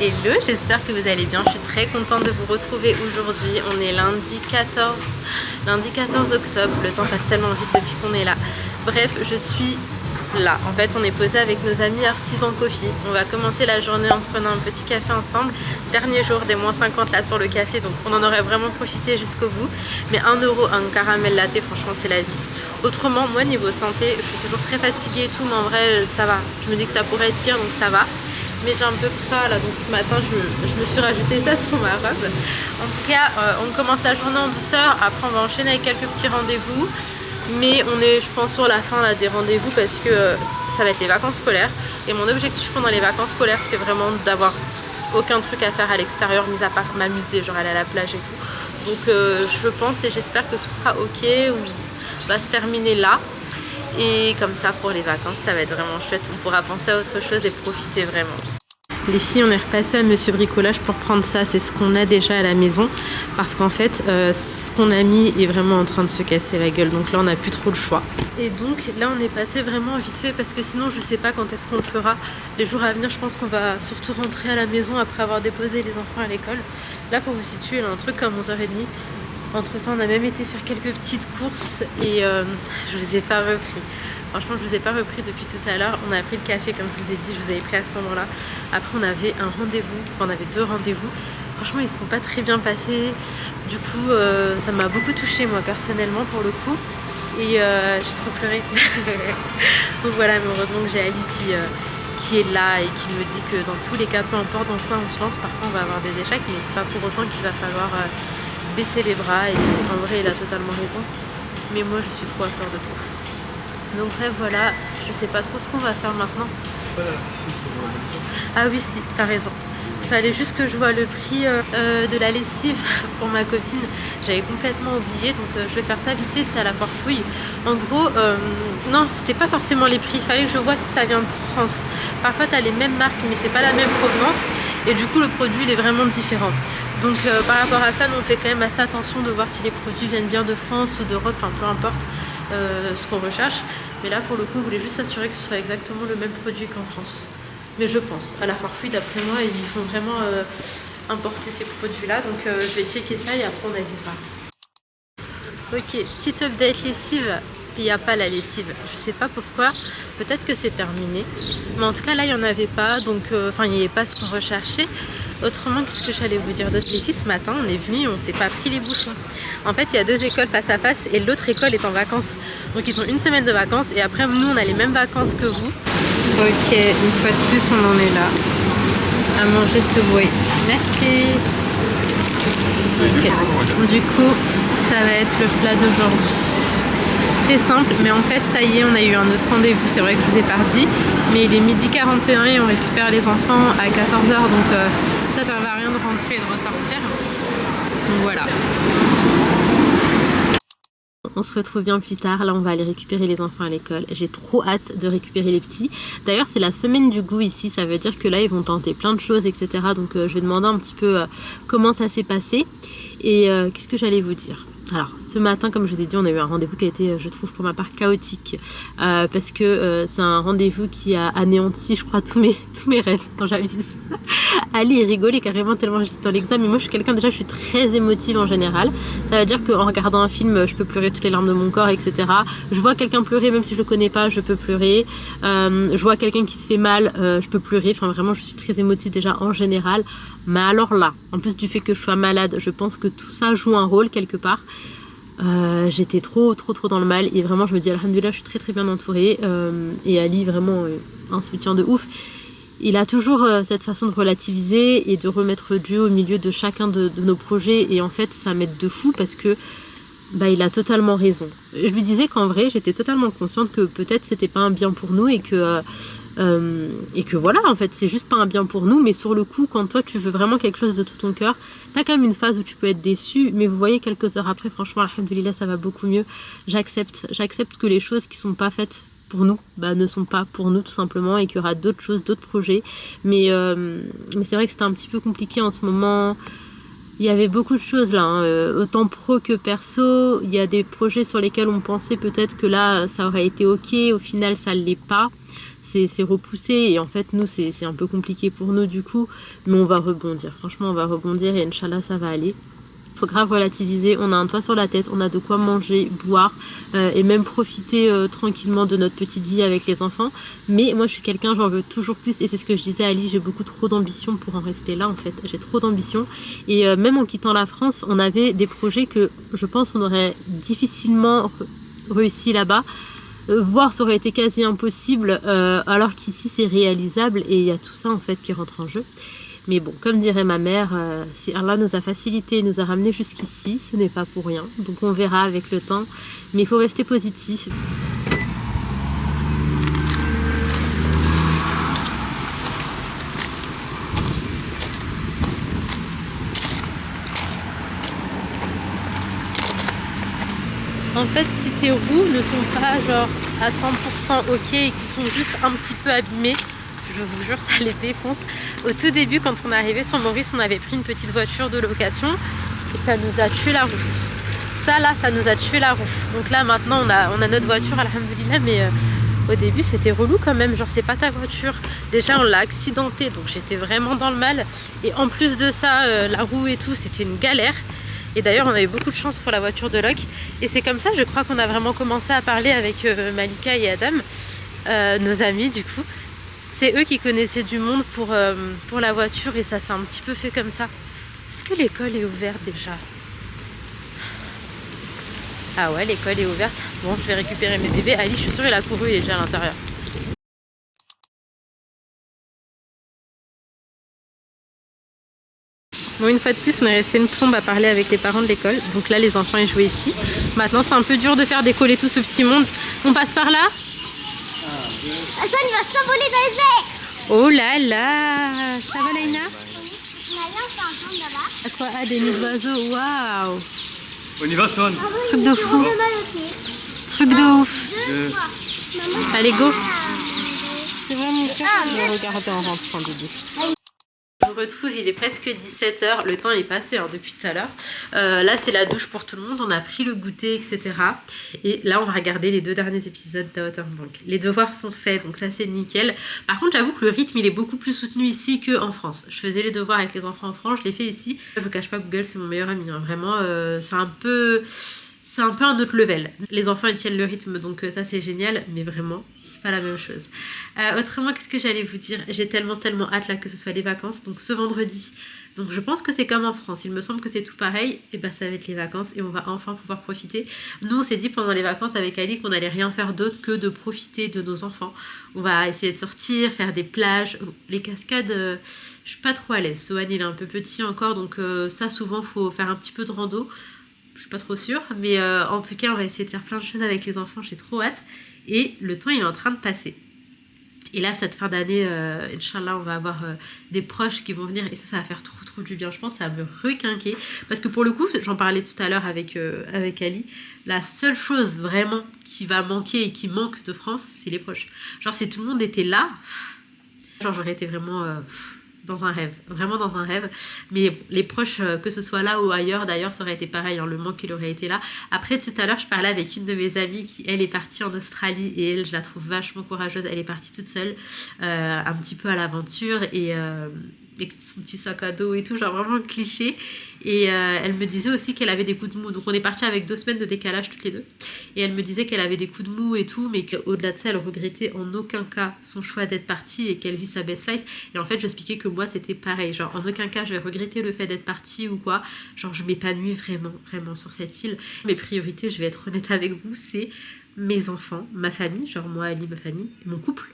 Hello, j'espère que vous allez bien. Je suis très contente de vous retrouver aujourd'hui. On est lundi 14 octobre. Le temps passe tellement vite depuis qu'on est là. Bref, je suis là. En fait, on est posé avec nos amis Artisan Coffee. On va commencer la journée en prenant un petit café ensemble. Dernier jour des moins 50 là sur le café, donc on en aurait vraiment profité jusqu'au bout. Mais 1 euro, un caramel latte, franchement, c'est la vie. Autrement, moi niveau santé, je suis toujours très fatiguée et tout, mais en vrai, ça va. Je me dis que ça pourrait être pire, donc ça va. Mais j'ai un peu froid là, donc ce matin je me suis rajouté ça sur ma robe. En tout cas, on commence la journée en douceur. Après, on va enchaîner avec quelques petits rendez-vous. Mais on est, je pense, sur la fin là, des rendez-vous parce que ça va être les vacances scolaires. Et mon objectif pendant les vacances scolaires, c'est vraiment d'avoir aucun truc à faire à l'extérieur, mis à part m'amuser, genre aller à la plage et tout. Donc je pense et j'espère que tout sera ok, ou va se terminer là. Et comme ça, pour les vacances, ça va être vraiment chouette. On pourra penser à autre chose et profiter vraiment. Les filles, on est repassé à Monsieur Bricolage pour prendre ça. C'est ce qu'on a déjà à la maison. Parce qu'en fait, ce qu'on a mis est vraiment en train de se casser la gueule. Donc là, on n'a plus trop le choix. Et donc là, on est passé vraiment vite fait. Parce que sinon, je sais pas quand est-ce qu'on le fera. Les jours à venir, je pense qu'on va surtout rentrer à la maison après avoir déposé les enfants à l'école. Là, pour vous situer, il y a un truc comme 11h30. Entre temps, on a même été faire quelques petites courses et je vous ai pas repris. Franchement, je vous ai pas repris depuis tout à l'heure. On a pris le café, comme je vous ai dit, je vous avais pris à ce moment-là. Après, on avait un rendez-vous, on avait 2 rendez-vous. Franchement, ils ne sont pas très bien passés. Du coup, ça m'a beaucoup touchée, moi, personnellement, pour le coup. Et j'ai trop pleuré. Donc voilà, mais heureusement que j'ai Ali qui est là et qui me dit que dans tous les cas, peu importe dans quoi on se lance, parfois on va avoir des échecs, mais c'est pas pour autant qu'il va falloir baisser les bras. Et en vrai, il a totalement raison. Mais moi, je suis trop à fleur de peau. Donc bref, voilà, je sais pas trop ce qu'on va faire maintenant. Ah oui, si, t'as raison. Il fallait juste que je vois le prix de la lessive pour ma copine. J'avais complètement oublié, donc je vais faire ça vite fait, c'est à la foire fouille. En gros, non, c'était pas forcément les prix. Il fallait que je vois si ça vient de France. Parfois, t'as les mêmes marques, mais c'est pas la même provenance. Et du coup, le produit, il est vraiment différent. Donc par rapport à ça, nous, on fait quand même assez attention de voir si les produits viennent bien de France ou d'Europe, enfin peu importe ce qu'on recherche. Mais là, pour le coup, on voulait juste s'assurer que ce soit exactement le même produit qu'en France. Mais je pense, à la foire fouille, d'après moi, ils font vraiment importer ces produits-là. Donc je vais checker ça et après on avisera. Ok, petite update lessive. Il n'y a pas la lessive. Je sais pas pourquoi. Peut-être que c'est terminé. Mais en tout cas, là, il n'y en avait pas. Donc, enfin, il n'y avait pas ce qu'on recherchait. Autrement, qu'est-ce que j'allais vous dire d'autre, les filles? Ce matin, on est venu, on s'est pas pris les bouchons. En fait, il y a 2 écoles face à face et l'autre école est en vacances. Donc, ils ont 1 semaine de vacances et après, nous, on a les mêmes vacances que vous. Ok, une fois de plus, on en est là. À manger ce bruit. Merci. Okay. Du coup, ça va être le plat d'aujourd'hui. Très simple, mais en fait, ça y est, on a eu un autre rendez-vous. C'est vrai que je vous ai pas dit, mais il est 12h41 et on récupère les enfants à 14h. Donc, ça sert à rien de rentrer et de ressortir. Donc voilà. On se retrouve bien plus tard. Là, on va aller récupérer les enfants à l'école. J'ai trop hâte de récupérer les petits. D'ailleurs, c'est la semaine du goût ici. Ça veut dire que là, ils vont tenter plein de choses, etc. Donc, je vais demander un petit peu comment ça s'est passé. Et qu'est-ce que j'allais vous dire? Alors, ce matin, comme je vous ai dit, on a eu un rendez-vous qui a été, je trouve, pour ma part chaotique. Parce que c'est un rendez-vous qui a anéanti, je crois, tous mes rêves. Non, j'abuse. Ali, il rigolait carrément tellement j'étais dans l'examen. Mais moi, je suis quelqu'un, déjà, je suis très émotive en général. Ça veut dire qu'en regardant un film, je peux pleurer toutes les larmes de mon corps, etc. Je vois quelqu'un pleurer, même si je le connais pas, je peux pleurer. Je vois quelqu'un qui se fait mal, je peux pleurer. Enfin, vraiment, je suis très émotive déjà en général. Mais alors là, en plus du fait que je sois malade, je pense que tout ça joue un rôle quelque part. J'étais trop dans le mal et vraiment je me dis alhamdoulilah, je suis très bien entourée. Et Ali, vraiment un soutien de ouf. Il a toujours cette façon de relativiser et de remettre Dieu au milieu de chacun de nos projets, et en fait ça m'aide de fou parce que il a totalement raison. Je lui disais qu'en vrai j'étais totalement consciente que peut-être c'était pas un bien pour nous et que voilà, en fait c'est juste pas un bien pour nous, mais sur le coup quand toi tu veux vraiment quelque chose de tout ton cœur, t'as quand même une phase où tu peux être déçu, mais vous voyez quelques heures après, franchement alhamdoulilah, ça va beaucoup mieux. J'accepte que les choses qui sont pas faites pour nous ne sont pas pour nous tout simplement, et qu'il y aura d'autres choses, d'autres projets, mais c'est vrai que c'était un petit peu compliqué en ce moment. Il y avait beaucoup de choses là, autant pro que perso. Il y a des projets sur lesquels on pensait peut-être que là ça aurait été ok, au final ça ne l'est pas. c'est repoussé et en fait nous c'est un peu compliqué pour nous du coup, mais on va rebondir, franchement on va rebondir et Inch'Allah ça va aller. Faut grave relativiser, on a un toit sur la tête, on a de quoi manger, boire et même profiter tranquillement de notre petite vie avec les enfants. Mais moi je suis quelqu'un, j'en veux toujours plus et c'est ce que je disais à Ali, j'ai beaucoup trop d'ambition pour en rester là en fait, j'ai trop d'ambition et même en quittant la France, on avait des projets que je pense qu'on aurait difficilement réussi là-bas. Voire ça aurait été quasi impossible alors qu'ici c'est réalisable et il y a tout ça en fait qui rentre en jeu. Mais bon, comme dirait ma mère, si Allah nous a facilité et nous a ramenés jusqu'ici, ce n'est pas pour rien. Donc on verra avec le temps. Mais il faut rester positif. En fait, si tes roues ne sont pas genre à 100% ok et qui sont juste un petit peu abîmées, je vous jure, ça les défonce. Au tout début, quand on est arrivé sur Maurice, on avait pris une petite voiture de location et ça nous a tué la roue. Ça là, ça nous a tué la roue. Donc là, maintenant, on a notre voiture, alhamdoulilah, mais au début, c'était relou quand même. Genre, c'est pas ta voiture. Déjà, on l'a accidentée, donc j'étais vraiment dans le mal. Et en plus de ça, la roue et tout, c'était une galère. Et d'ailleurs, on avait beaucoup de chance pour la voiture de Locke. Et c'est comme ça, je crois qu'on a vraiment commencé à parler avec Malika et Adam, nos amis du coup. C'est eux qui connaissaient du monde pour la voiture et ça s'est un petit peu fait comme ça. Est-ce que l'école est ouverte déjà? Ah ouais, l'école est ouverte. Bon, je vais récupérer mes bébés. Ali, je suis sûre, il a couru, il est déjà à l'intérieur. Bon, une fois de plus, on est resté une plombe à parler avec les parents de l'école. Donc là, les enfants, ils jouaient ici. Maintenant, c'est un peu dur de faire décoller tout ce petit monde. On passe par là? Hassan, il va s'envoler dans les airs. Oh là là! Ça va, Laïna? On a rien fait ensemble là-bas. À quoi? Ah, des nids d'oiseaux, waouh! On y va, Son. Truc de fou! Mal au pied. Truc de ouf! Deux fois. Maman. Allez, go! Ah, C'est vraiment mon cœur de me regarder en rentrant, Doudou. Je vous retrouve, il est presque 17 h, le temps est passé hein, depuis tout à l'heure. Là c'est la douche pour tout le monde, on a pris le goûter, etc. Et là on va regarder les 2 derniers épisodes d'Outer Banks. Les devoirs sont faits, donc ça c'est nickel. Par contre j'avoue que le rythme il est beaucoup plus soutenu ici qu'en France. Je faisais les devoirs avec les enfants en France, je les fais ici. Je vous cache pas, Google c'est mon meilleur ami, hein. Vraiment c'est un peu un autre level. Les enfants ils tiennent le rythme, donc ça c'est génial, mais vraiment c'est pas la même chose. Autrement, qu'est-ce que j'allais vous dire? J'ai tellement hâte là que ce soit les vacances, donc ce vendredi. Donc je pense que c'est comme en France, il me semble que c'est tout pareil, et bah ça va être les vacances et on va enfin pouvoir profiter. Nous on s'est dit pendant les vacances avec Ali qu'on allait rien faire d'autre que de profiter de nos enfants. On va essayer de sortir, faire des plages, les cascades, je suis pas trop à l'aise. Sohan il est un peu petit encore, donc ça souvent faut faire un petit peu de rando. Je suis pas trop sûre, mais en tout cas on va essayer de faire plein de choses avec les enfants, j'ai trop hâte. Et le temps il est en train de passer. Et là, cette fin d'année, Inch'Allah, on va avoir des proches qui vont venir et ça va faire trop du bien. Je pense que ça va me requinquer. Parce que pour le coup, j'en parlais tout à l'heure avec Ali, la seule chose vraiment qui va manquer et qui manque de France, c'est les proches. Genre, si tout le monde était là, genre j'aurais été vraiment dans un rêve, vraiment dans un rêve. Mais les proches, que ce soit là ou ailleurs, d'ailleurs, ça aurait été pareil, hein, le manque il aurait été là. Après, tout à l'heure, je parlais avec une de mes amies qui, elle, est partie en Australie et elle, je la trouve vachement courageuse. Elle est partie toute seule, un petit peu à l'aventure et son petit sac à dos et tout, genre vraiment cliché. Et elle me disait aussi qu'elle avait des coups de mou. Donc on est parti avec 2 semaines de décalage toutes les deux. Et elle me disait qu'elle avait des coups de mou et tout, mais qu'au-delà de ça, elle regrettait en aucun cas son choix d'être partie et qu'elle vit sa best life. Et en fait, j'expliquais que moi, c'était pareil. Genre en aucun cas, je vais regretter le fait d'être partie ou quoi. Genre je m'épanouis vraiment sur cette île. Mes priorités, je vais être honnête avec vous, c'est mes enfants, ma famille, genre moi, Ali, ma famille, et mon couple.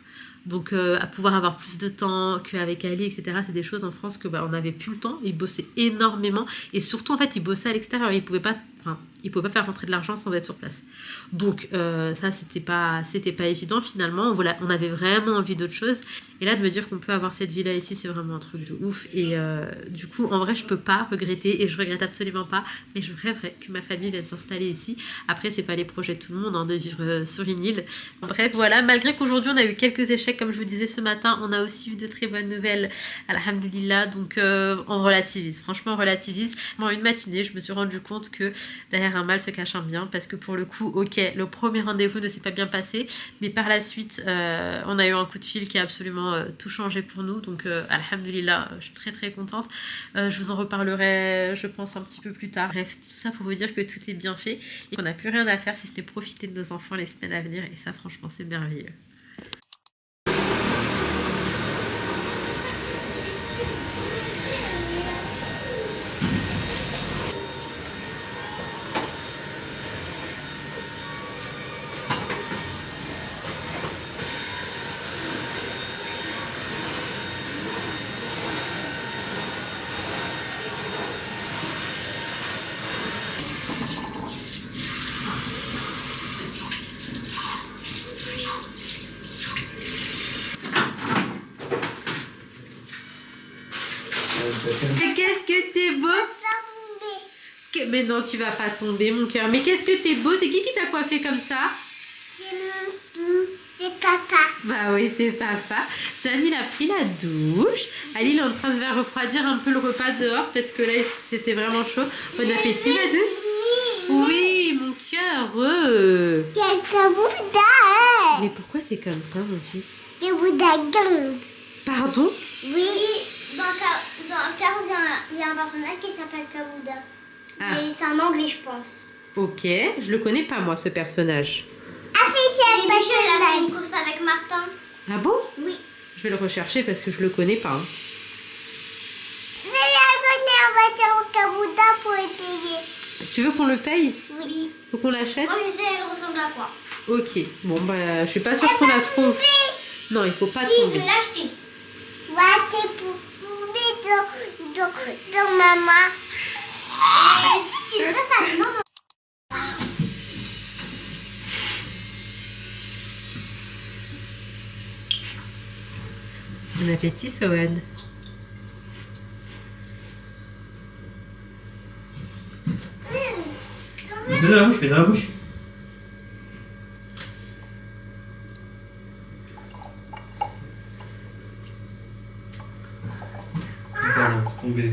Donc à pouvoir avoir plus de temps qu'avec Ali, etc. C'est des choses en France que on n'avait plus le temps. Il bossait énormément et surtout en fait il bossait à l'extérieur. Il pouvait pas faire rentrer de l'argent sans être sur place. Donc ça c'était pas évident finalement. On avait vraiment envie d'autre chose. Et là de me dire qu'on peut avoir cette villa ici, c'est vraiment un truc de ouf. Et du coup en vrai je peux pas regretter et je regrette absolument pas. Mais je rêverais que ma famille vienne s'installer ici. Après c'est pas les projets de tout le monde hein, de vivre sur une île. Bref voilà, malgré qu'aujourd'hui on a eu quelques échecs comme je vous disais ce matin, on a aussi eu de très bonnes nouvelles, alhamdoulilah, donc on relativise, franchement on relativise. Pendant une matinée je me suis rendu compte que derrière un mal se cache un bien, parce que pour le coup, ok, le premier rendez-vous ne s'est pas bien passé, mais par la suite on a eu un coup de fil qui a absolument tout changé pour nous, donc alhamdoulilah, je suis très très contente. Je vous en reparlerai je pense un petit peu plus tard. Bref, tout ça pour vous dire que tout est bien fait et qu'on n'a plus rien à faire si c'était profiter de nos enfants les semaines à venir, et ça franchement c'est merveilleux. Mais qu'est-ce que t'es beau! Mais non, tu vas pas tomber, mon cœur. Mais qu'est-ce que t'es beau! C'est qui t'a coiffé comme ça? C'est papa. Bah oui, c'est papa. Zan, il a pris la douche. Ali, il est en train de faire refroidir un peu le repas dehors parce que là, c'était vraiment chaud. Bon appétit, ma douce. Oui, mon cœur. Mais pourquoi t'es comme ça, mon fils? Pardon? Oui, dans Cars, il y a un personnage qui s'appelle Kabouda. Ah. Mais c'est en anglais, je pense. Ok, je le connais pas, moi, ce personnage. Après, c'est un personnage. Il a fait une course avec Martin. Ah bon? Oui. Je vais le rechercher parce que je le connais pas. Hein. Mais on va dire au Kabouda pour le payer. Tu veux qu'on le paye? Oui. Faut qu'on l'achète? Oh, je sais, elle ressemble à quoi? Ok, bon bah je suis pas sûre qu'on la trouve. Non, il faut pas Si, je tomber. vais l'acheter. Ouais, t'es pour dans maman. Si tu ferais ça, non. Bon appétit, Sohan. Mets dans la bouche, mets dans la bouche. Pardon, c'est tombé.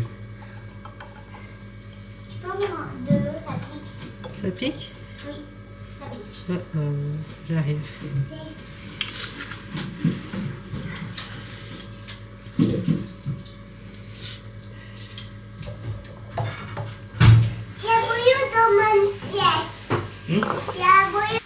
Tu peux avoir de l'eau, ça pique. Ça pique? Oui, ça pique. J'arrive. Il y a bouillon dans mon assiette. Il y a bouillon.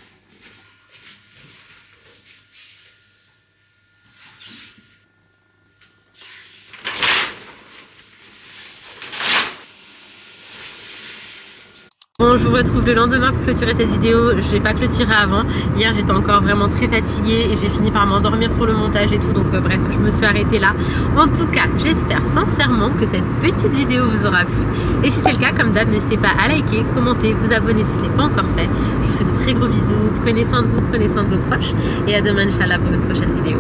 Bon, je vous retrouve le lendemain pour clôturer cette vidéo. Je vais pas clôturer avant. Hier, j'étais encore vraiment très fatiguée et j'ai fini par m'endormir sur le montage et tout. Donc bref, je me suis arrêtée là. En tout cas, j'espère sincèrement que cette petite vidéo vous aura plu. Et si c'est le cas, comme d'hab, n'hésitez pas à liker, commenter, vous abonner si ce n'est pas encore fait. Je vous fais de très gros bisous. Prenez soin de vous, prenez soin de vos proches. Et à demain, Inch'Allah, pour une prochaine vidéo.